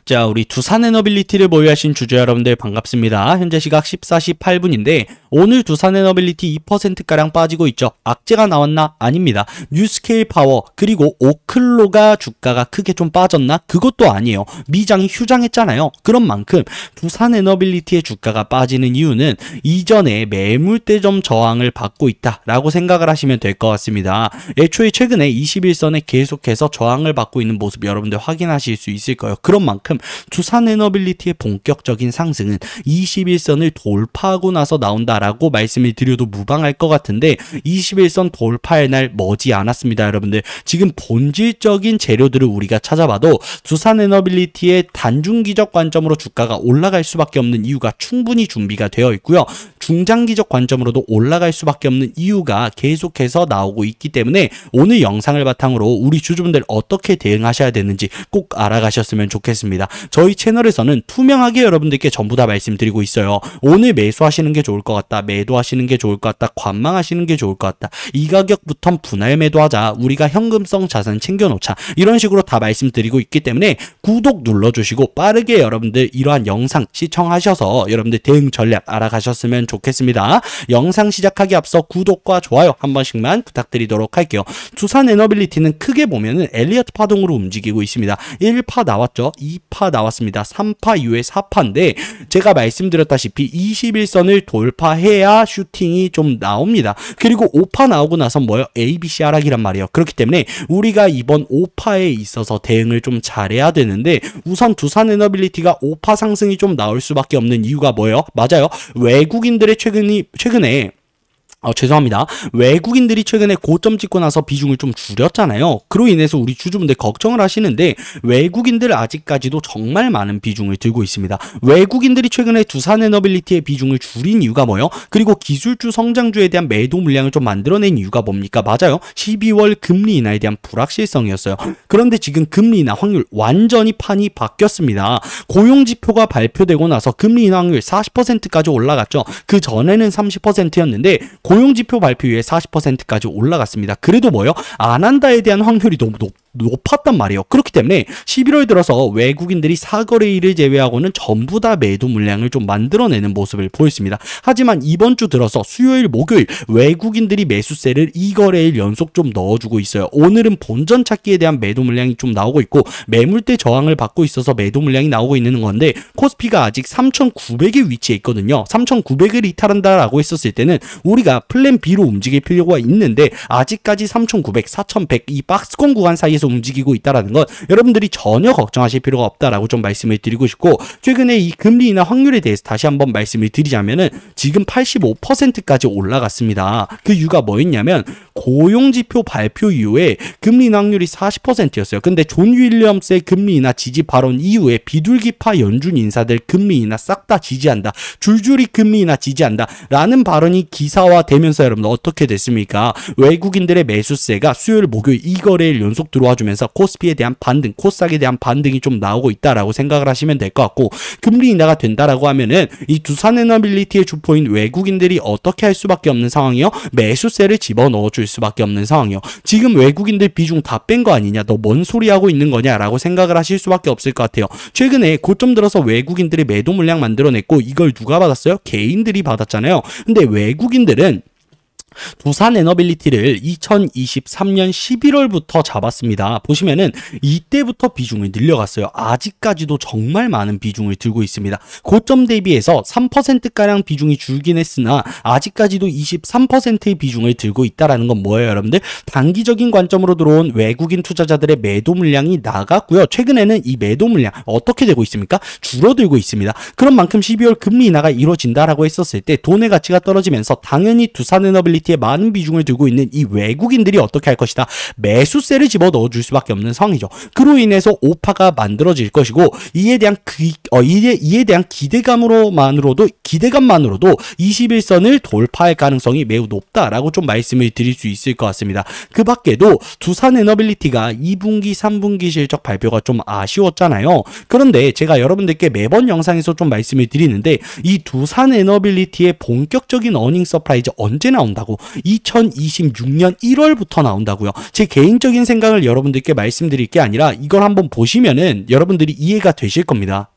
자, 우리 두산에너빌리티를 보유하신 주주 여러분들 반갑습니다. 현재 시각 14시 8분인데 오늘 두산에너빌리티 2%가량 빠지고 있죠. 악재가 나왔나? 아닙니다. 뉴스케일 파워 그리고 오클로가 주가가 크게 좀 빠졌나? 그것도 아니에요. 미장이 휴장했잖아요. 그런 만큼 두산에너빌리티의 주가가 빠지는 이유는 이전에 매물대점 저항을 받고 있다라고 생각을 하시면 될 것 같습니다. 애초에 최근에 21선에 계속해서 저항을 받고 있는 모습 여러분들 확인하실 수 있을 거예요. 그런 만큼 두산에너빌리티의 본격적인 상승은 21선을 돌파하고 나서 나온다라고 말씀을 드려도 무방할 것 같은데 21선 돌파의 날 머지 않았습니다. 여러분들 지금 본질적인 재료들을 우리가 찾아봐도 두산에너빌리티의 단중기적 관점으로 주가가 올라갈 수밖에 없는 이유가 충분히 준비가 되어 있고요. 중장기적 관점으로도 올라갈 수밖에 없는 이유가 계속해서 나오고 있기 때문에 오늘 영상을 바탕으로 우리 주주분들 어떻게 대응하셔야 되는지 꼭 알아가셨으면 좋겠습니다. 저희 채널에서는 투명하게 여러분들께 전부 다 말씀드리고 있어요. 오늘 매수하시는 게 좋을 것 같다. 매도하시는 게 좋을 것 같다. 관망하시는 게 좋을 것 같다. 이 가격부터 분할 매도하자. 우리가 현금성 자산 챙겨놓자. 이런 식으로 다 말씀드리고 있기 때문에 구독 눌러주시고 빠르게 여러분들 이러한 영상 시청하셔서 여러분들 대응 전략 알아가셨으면 좋겠습니다. 영상 시작하기 앞서 구독과 좋아요 한 번씩만 부탁드리도록 할게요. 두산에너빌리티는 크게 보면은 엘리어트 파동으로 움직이고 있습니다. 1파 나왔죠. 2파 나왔습니다. 3파 이후에 4파인데 제가 말씀드렸다시피 21선을 돌파해야 슈팅이 좀 나옵니다. 그리고 5파 나오고 나서 뭐요? ABC 하락이란 말이에요. 그렇기 때문에 우리가 이번 5파에 있어서 대응을 좀 잘해야 되는데 우선 두산에너빌리티가 5파 상승이 좀 나올 수밖에 없는 이유가 뭐예요? 맞아요. 외국인들의 최근에 죄송합니다. 외국인들이 최근에 고점 찍고 나서 비중을 좀 줄였잖아요. 그로 인해서 우리 주주분들 걱정을 하시는데 외국인들 아직까지도 정말 많은 비중을 들고 있습니다. 외국인들이 최근에 두산에너빌리티의 비중을 줄인 이유가 뭐예요? 그리고 기술주 성장주에 대한 매도 물량을 좀 만들어낸 이유가 뭡니까? 맞아요. 12월 금리 인하에 대한 불확실성이었어요. 그런데 지금 금리 인하 확률 완전히 판이 바뀌었습니다. 고용지표가 발표되고 나서 금리 인하 확률 40%까지 올라갔죠. 그 전에는 30%였는데 고용지표 발표 이후에 40%까지 올라갔습니다. 그래도 뭐요? 안 한다에 대한 확률이 너무 높았단 말이에요. 그렇기 때문에 11월 들어서 외국인들이 사거래일을 제외하고는 전부 다 매도 물량을 좀 만들어내는 모습을 보였습니다. 하지만 이번 주 들어서 수요일, 목요일 외국인들이 매수세를 2거래일 연속 좀 넣어주고 있어요. 오늘은 본전 찾기에 대한 매도 물량이 좀 나오고 있고 매물대 저항을 받고 있어서 매도 물량이 나오고 있는 건데 코스피가 아직 3,900에 위치해 있거든요. 3,900을 이탈한다라고 했었을 때는 우리가 플랜 B로 움직일 필요가 있는데 아직까지 3,900, 4,100 이 박스권 구간 사이에서 움직이고 있다라는 것 여러분들이 전혀 걱정하실 필요가 없다라고 좀 말씀을 드리고 싶고 최근에 이 금리 인하 확률에 대해서 다시 한번 말씀을 드리자면은 지금 85%까지 올라갔습니다. 그 이유가 뭐였냐면 고용지표 발표 이후에 금리 인하 확률이 40%였어요. 근데 존 윌리엄스의 금리 인하 지지 발언 이후에 비둘기파 연준 인사들 금리 인하 싹 다 지지한다. 줄줄이 금리 인하 지지한다. 라는 발언이 기사화되면서 여러분 어떻게 됐습니까? 외국인들의 매수세가 수요일, 목요일 2거래일 연속 들어와주면서 코스피에 대한 반등, 코스닥에 대한 반등이 좀 나오고 있다라고 생각을 하시면 될 것 같고 금리 인하가 된다라고 하면은 이 두산에너빌리티의 주포인 외국인들이 어떻게 할 수밖에 없는 상황이요? 매수세를 집어넣어 줄 수밖에 없는 상황이요. 지금 외국인들 비중 다 뺀 거 아니냐? 너 뭔 소리 하고 있는 거냐라고 생각을 하실 수밖에 없을 것 같아요. 최근에 고점 들어서 외국인들이 매도 물량 만들어냈고 이걸 누가 받았어요? 개인들이 받았잖아요. 근데 외국인들은 두산에너빌리티를 2023년 11월부터 잡았습니다. 보시면은 이때부터 비중을 늘려갔어요. 아직까지도 정말 많은 비중을 들고 있습니다. 고점 대비해서 3%가량 비중이 줄긴 했으나 아직까지도 23%의 비중을 들고 있다라는 건 뭐예요, 여러분들? 단기적인 관점으로 들어온 외국인 투자자들의 매도 물량이 나갔고요. 최근에는 이 매도 물량 어떻게 되고 있습니까? 줄어들고 있습니다. 그런 만큼 12월 금리 인하가 이루어진다라고 했었을 때 돈의 가치가 떨어지면서 당연히 두산에너빌리티 많은 비중을 들고 있는 이 외국인들이 어떻게 할 것이다? 매수세를 집어 넣어줄 수밖에 없는 상황이죠. 그로 인해서 오파가 만들어질 것이고 이에 대한 기대감만으로도 21선을 돌파할 가능성이 매우 높다라고 좀 말씀을 드릴 수 있을 것 같습니다. 그 밖에도 두산에너빌리티가 2분기, 3분기 실적 발표가 좀 아쉬웠잖아요. 그런데 제가 여러분들께 매번 영상에서 좀 말씀을 드리는데 이 두산에너빌리티의 본격적인 어닝 서프라이즈 언제 나온다고? 나온다고. 2026년 1월부터 나온다고요. 제 개인적인 생각을 여러분들께 말씀드릴 게 아니라 이걸 한번 보시면은 여러분들이 이해가 되실 겁니다.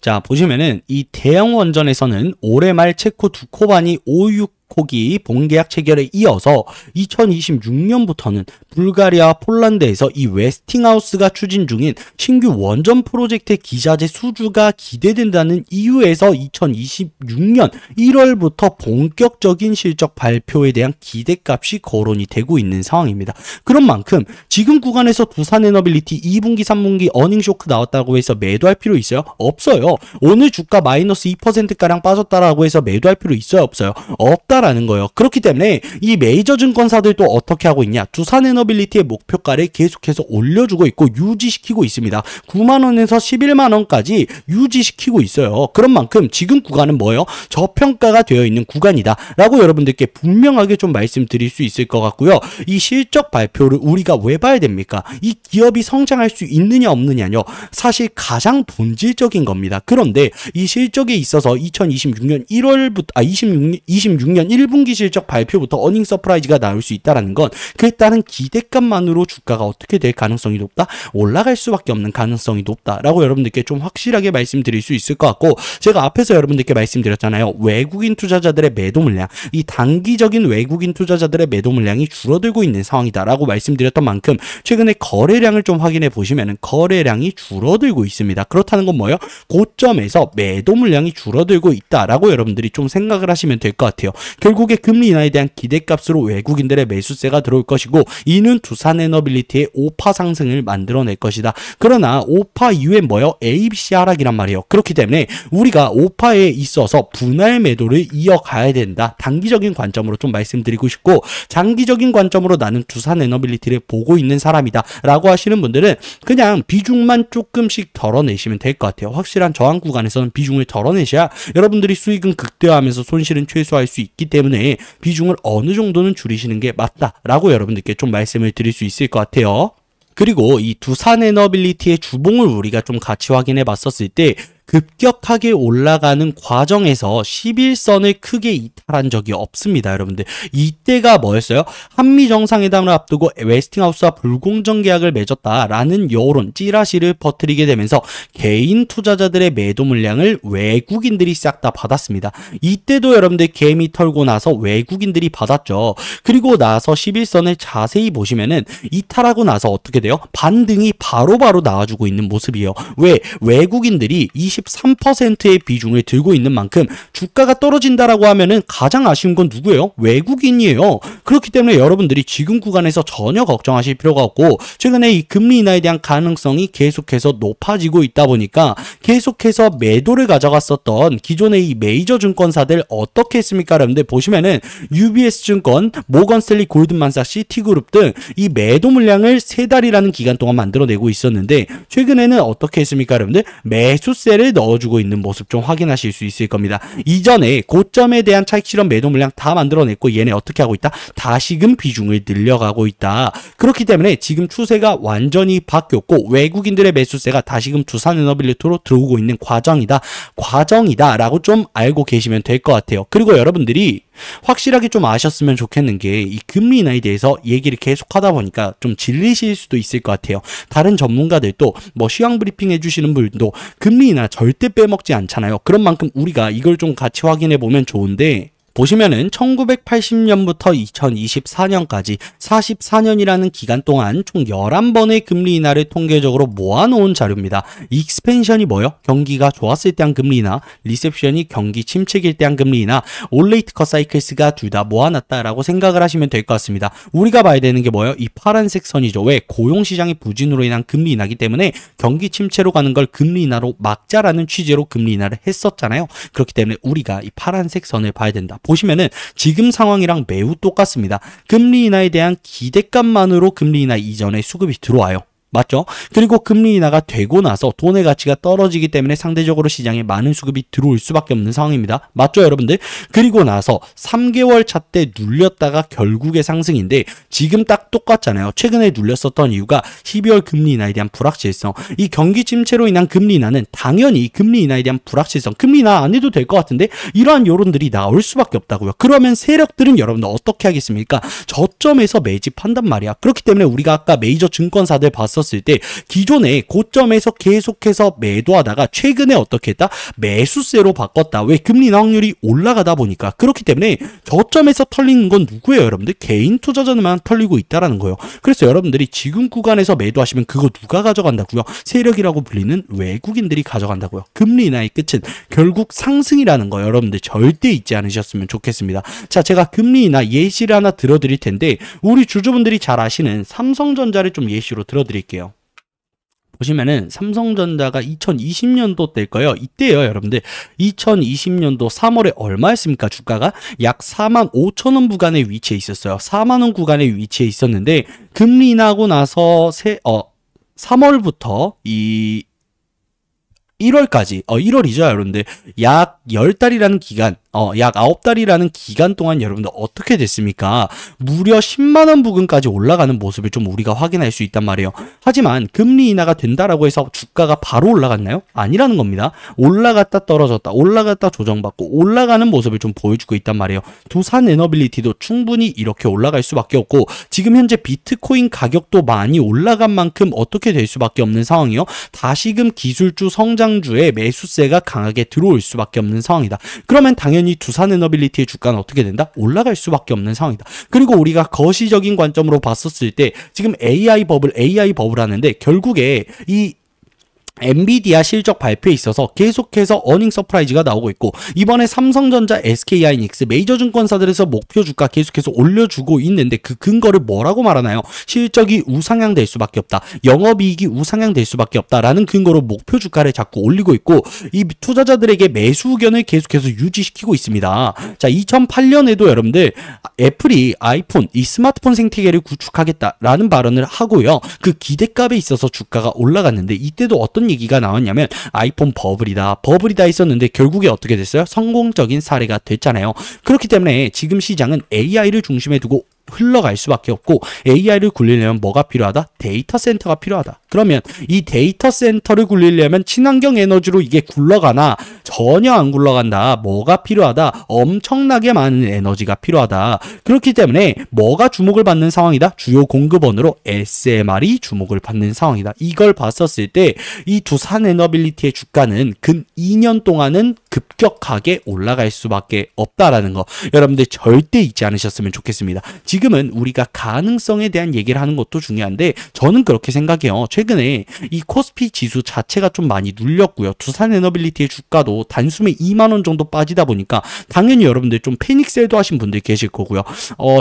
자, 보시면은 이 대형 원전에서는 올해 말 체코 두코바니 5-6호기 본계약 체결에 이어서 2026년부터는 불가리아와 폴란드에서 이 웨스팅하우스가 추진 중인 신규 원전 프로젝트의 기자재 수주가 기대된다는 이유에서 2026년 1월부터 본격적인 실적 발표에 대한 기대값이 거론이 되고 있는 상황입니다. 그런 만큼 지금 구간에서 두산에너빌리티 2분기, 3분기 어닝 쇼크 나왔다고 해서 매도할 필요 있어요? 없어요. 오늘 주가 마이너스 2%가량 빠졌다라고 해서 매도할 필요 있어요? 없어요? 없다라는 거예요. 그렇기 때문에 이 메이저 증권사들도 어떻게 하고 있냐? 두산에너빌리티의 목표가를 계속해서 올려주고 있고 유지시키고 있습니다. 9만원에서 11만원까지 유지시키고 있어요. 그런 만큼 지금 구간은 뭐예요? 저평가가 되어 있는 구간이다 라고 여러분들께 분명하게 좀 말씀드릴 수 있을 것 같고요. 이 실적 발표를 우리가 왜 봐야 됩니까? 이 기업이 성장할 수 있느냐 없느냐요, 사실 가장 본질적인 겁니다. 그런데 이 실적에 있어서 2026년 26년 1분기 실적 발표부터 어닝 서프라이즈가 나올 수 있다는 건 그에 따른 기대감만으로 주가가 어떻게 될 가능성이 높다? 올라갈 수밖에 없는 가능성이 높다라고 여러분들께 좀 확실하게 말씀드릴 수 있을 것 같고, 제가 앞에서 여러분들께 말씀드렸잖아요. 외국인 투자자들의 매도 물량, 이 단기적인 외국인 투자자들의 매도 물량이 줄어들고 있는 상황이다라고 말씀드렸던 만큼 최근에 거래량을 좀 확인해 보시면은 거래량이 줄어들고 있습니다. 그렇다는 건 뭐예요? 고점에서 매도 물량이 줄어들고 있다라고 여러분들이 좀 생각을 하시면 될 것 같아요. 결국에 금리 인하에 대한 기대값으로 외국인들의 매수세가 들어올 것이고, 이는 두산에너빌리티의 5파 상승을 만들어낼 것이다. 그러나 5파 이후엔 뭐예요? ABC 하락이란 말이에요. 그렇기 때문에 우리가 5파에 있어서 분할 매도를 이어가야 된다. 단기적인 관점으로 좀 말씀드리고 싶고, 장기적인 관점으로 나는 두산에너빌리티를 보고 있는 사람이다 라고 하시는 분들은 그냥 비중만 조금씩 덜어내시면 될 것 같아요. 확실한 저항 구간에서는 비중을 덜어내셔야 여러분들이 수익은 극대화하면서 손실은 최소화할 수 있기 때문에 비중을 어느 정도는 줄이시는 게 맞다라고 여러분들께 좀 말씀을 드릴 수 있을 것 같아요. 그리고 이 두산에너빌리티의 주봉을 우리가 좀 같이 확인해 봤었을 때 급격하게 올라가는 과정에서 11선을 크게 이탈한 적이 없습니다. 여러분들, 이때가 뭐였어요? 한미 정상회담을 앞두고 웨스팅하우스와 불공정 계약을 맺었다라는 여론, 찌라시를 퍼뜨리게 되면서 개인 투자자들의 매도 물량을 외국인들이 싹 다 받았습니다. 이때도 여러분들 개미 털고 나서 외국인들이 받았죠. 그리고 나서 11선을 자세히 보시면은 이탈하고 나서 어떻게 돼요? 반등이 바로바로 나와주고 있는 모습이에요. 왜? 외국인들이 23%의 비중을 들고 있는 만큼 주가가 떨어진다라고 하면은 가장 아쉬운 건 누구예요? 외국인이에요. 그렇기 때문에 여러분들이 지금 구간에서 전혀 걱정하실 필요가 없고, 최근에 이 금리 인하에 대한 가능성이 계속해서 높아지고 있다 보니까 계속해서 매도를 가져갔었던 기존의 이 메이저 증권사들 어떻게 했습니까? 여러분들 보시면은 UBS 증권, 모건스탠리, 골드만삭스, 시티그룹 등 이 매도 물량을 3달이라는 기간 동안 만들어내고 있었는데, 최근에는 어떻게 했습니까? 여러분들 매수세를 넣어주고 있는 모습 좀 확인하실 수 있을 겁니다. 이전에 고점에 대한 차익 실현 매도 물량 다 만들어냈고 얘네 어떻게 하고 있다? 다시금 비중을 늘려가고 있다. 그렇기 때문에 지금 추세가 완전히 바뀌었고 외국인들의 매수세가 다시금 두산에너빌리티로 들어오고 있는 과정이다 라고 좀 알고 계시면 될 것 같아요. 그리고 여러분들이 확실하게 좀 아셨으면 좋겠는 게, 이 금리 인하에 대해서 얘기를 계속 하다 보니까 좀 질리실 수도 있을 것 같아요. 다른 전문가들도 뭐 시황 브리핑 해주시는 분도 금리 인하 절대 빼먹지 않잖아요. 그런 만큼 우리가 이걸 좀 같이 확인해 보면 좋은데, 보시면은 1980년부터 2024년까지 44년이라는 기간 동안 총 11번의 금리 인하를 통계적으로 모아놓은 자료입니다. 익스펜션이 뭐예요? 경기가 좋았을 때 한 금리 인하, 리셉션이 경기 침체일 때 한 금리 인하, 올레이트 컷 사이클스가 둘 다 모아놨다라고 생각을 하시면 될 것 같습니다. 우리가 봐야 되는 게 뭐예요? 이 파란색 선이죠. 왜? 고용시장의 부진으로 인한 금리 인하기 때문에 경기 침체로 가는 걸 금리 인하로 막자라는 취지로 금리 인하를 했었잖아요. 그렇기 때문에 우리가 이 파란색 선을 봐야 된다. 보시면은 지금 상황이랑 매우 똑같습니다. 금리 인하에 대한 기대감만으로 금리 인하 이전에 수급이 들어와요. 맞죠? 그리고 금리 인하가 되고 나서 돈의 가치가 떨어지기 때문에 상대적으로 시장에 많은 수급이 들어올 수밖에 없는 상황입니다. 맞죠, 여러분들? 그리고 나서 3개월 차 때 눌렸다가 결국에 상승인데 지금 딱 똑같잖아요. 최근에 눌렸었던 이유가 12월 금리 인하에 대한 불확실성. 이 경기 침체로 인한 금리 인하는 당연히 금리 인하에 대한 불확실성. 금리 인하 안 해도 될 것 같은데 이러한 여론들이 나올 수밖에 없다고요. 그러면 세력들은 여러분들 어떻게 하겠습니까? 저점에서 매집한단 말이야. 그렇기 때문에 우리가 아까 메이저 증권사들 봤었을 때 기존에 고점에서 계속해서 매도하다가 최근에 어떻게 했다? 매수세로 바꿨다. 왜? 금리 인하 확률이 올라가다 보니까. 그렇기 때문에 저점에서 털리는 건 누구예요, 여러분들? 개인 투자자들만 털리고 있다라는 거예요. 그래서 여러분들이 지금 구간에서 매도하시면 그거 누가 가져간다고요? 세력이라고 불리는 외국인들이 가져간다고요. 금리 인하의 끝은 결국 상승이라는 거 여러분들 절대 잊지 않으셨으면 좋겠습니다. 자, 제가 금리 인하 예시를 하나 들어드릴 텐데 우리 주주분들이 잘 아시는 삼성전자를 좀 예시로 들어드릴게요. 보시면은 삼성전자가 2020년도 때일 거예요. 이때요, 여러분들. 2020년도 3월에 얼마였습니까? 주가가 약 45,000원 구간에 위치해 있었어요. 4만원 구간에 위치해 있었는데 금리 인하하고 나서 3월부터 1월까지 1월이죠, 여러분들. 약 10달이라는 기간, 약 9달이라는 기간 동안 여러분들 어떻게 됐습니까? 무려 10만원 부근까지 올라가는 모습을 좀 우리가 확인할 수 있단 말이에요. 하지만 금리 인하가 된다라고 해서 주가가 바로 올라갔나요? 아니라는 겁니다. 올라갔다 떨어졌다, 올라갔다 조정받고 올라가는 모습을 좀 보여주고 있단 말이에요. 두산 에너빌리티도 충분히 이렇게 올라갈 수밖에 없고 지금 현재 비트코인 가격도 많이 올라간 만큼 어떻게 될 수밖에 없는 상황이요. 다시금 기술주 성장주의 매수세가 강하게 들어올 수밖에 없는 상황이다. 그러면 당연히 두산에너빌리티의 주가는 어떻게 된다? 올라갈 수밖에 없는 상황이다. 그리고 우리가 거시적인 관점으로 봤었을 때 지금 AI 버블 하는데 결국에 이 엔비디아 실적 발표에 있어서 계속해서 어닝 서프라이즈가 나오고 있고 이번에 삼성전자, SK하이닉스 메이저 증권사들에서 목표 주가 계속해서 올려주고 있는데 그 근거를 뭐라고 말하나요? 실적이 우상향될 수밖에 없다. 영업이익이 우상향될 수밖에 없다라는 근거로 목표 주가를 자꾸 올리고 있고 이 투자자들에게 매수 의견을 계속해서 유지시키고 있습니다. 자, 2008년에도 여러분들 애플이 아이폰, 이 스마트폰 생태계를 구축하겠다라는 발언을 하고요. 그 기대값에 있어서 주가가 올라갔는데 이때도 어떤 얘기가 나왔냐면 아이폰 버블이다 했었는데 결국에 어떻게 됐어요? 성공적인 사례가 됐잖아요. 그렇기 때문에 지금 시장은 AI를 중심에 두고 흘러갈 수밖에 없고 AI를 굴리려면 뭐가 필요하다? 데이터 센터가 필요하다. 그러면 이 데이터 센터를 굴리려면 친환경 에너지로 이게 굴러가나? 전혀 안 굴러간다. 뭐가 필요하다? 엄청나게 많은 에너지가 필요하다. 그렇기 때문에 뭐가 주목을 받는 상황이다? 주요 공급원으로 SMR이 주목을 받는 상황이다. 이걸 봤었을 때 이 두산에너빌리티의 주가는 근 2년 동안은 급격하게 올라갈 수밖에 없다라는 거 여러분들 절대 잊지 않으셨으면 좋겠습니다. 지금은 우리가 가능성에 대한 얘기를 하는 것도 중요한데 저는 그렇게 생각해요. 최근에 이 코스피 지수 자체가 좀 많이 눌렸고요. 두산에너빌리티의 주가도 단숨에 2만원 정도 빠지다 보니까 당연히 여러분들 좀 패닉셀도 하신 분들 계실 거고요.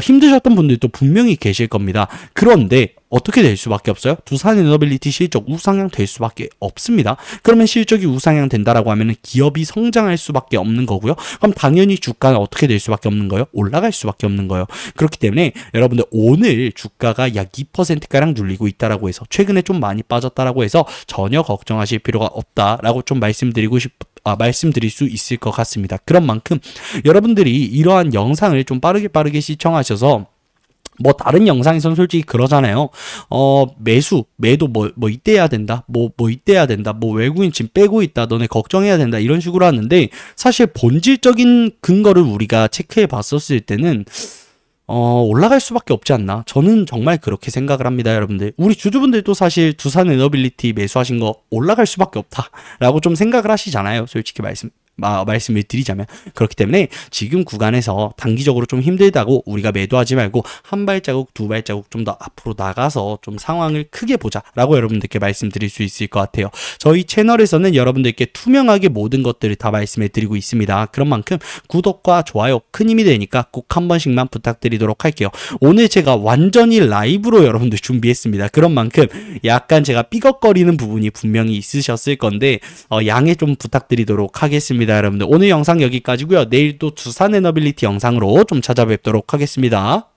힘드셨던 분들도 분명히 계실 겁니다. 그런데 어떻게 될 수밖에 없어요? 두산에너빌리티 실적 우상향 될 수밖에 없습니다. 그러면 실적이 우상향 된다라고 하면 기업이 성장할 수밖에 없는 거고요. 그럼 당연히 주가는 어떻게 될 수밖에 없는 거예요? 올라갈 수밖에 없는 거예요. 그렇기 때문에 여러분들 오늘 주가가 약 2%가량 눌리고 있다라고 해서 최근에 좀 많이 빠졌다라고 해서 전혀 걱정하실 필요가 없다라고 좀 말씀드릴 수 있을 것 같습니다. 그런 만큼 여러분들이 이러한 영상을 좀 빠르게 시청하셔서 뭐 다른 영상에선 솔직히 그러잖아요. 매도 뭐 이때 해야 된다. 뭐 이때 해야 된다. 뭐 외국인 지금 빼고 있다. 너네 걱정해야 된다. 이런 식으로 하는데 사실 본질적인 근거를 우리가 체크해 봤었을 때는 올라갈 수밖에 없지 않나. 저는 정말 그렇게 생각을 합니다, 여러분들. 우리 주주분들도 사실 두산에너빌리티 매수하신 거 올라갈 수밖에 없다라고 좀 생각을 하시잖아요. 솔직히 말씀을 드리자면. 그렇기 때문에 지금 구간에서 단기적으로 좀 힘들다고 우리가 매도하지 말고 한 발자국 두 발자국 좀 더 앞으로 나가서 좀 상황을 크게 보자라고 여러분들께 말씀드릴 수 있을 것 같아요. 저희 채널에서는 여러분들께 투명하게 모든 것들을 다 말씀해 드리고 있습니다. 그런 만큼 구독과 좋아요 큰 힘이 되니까 꼭 한 번씩만 부탁드리도록 할게요. 오늘 제가 완전히 라이브로 여러분들 준비했습니다. 그런 만큼 약간 제가 삐걱거리는 부분이 분명히 있으셨을 건데 양해 좀 부탁드리도록 하겠습니다. 여러분들 오늘 영상 여기까지고요. 내일 또 두산에너빌리티 영상으로 좀 찾아뵙도록 하겠습니다.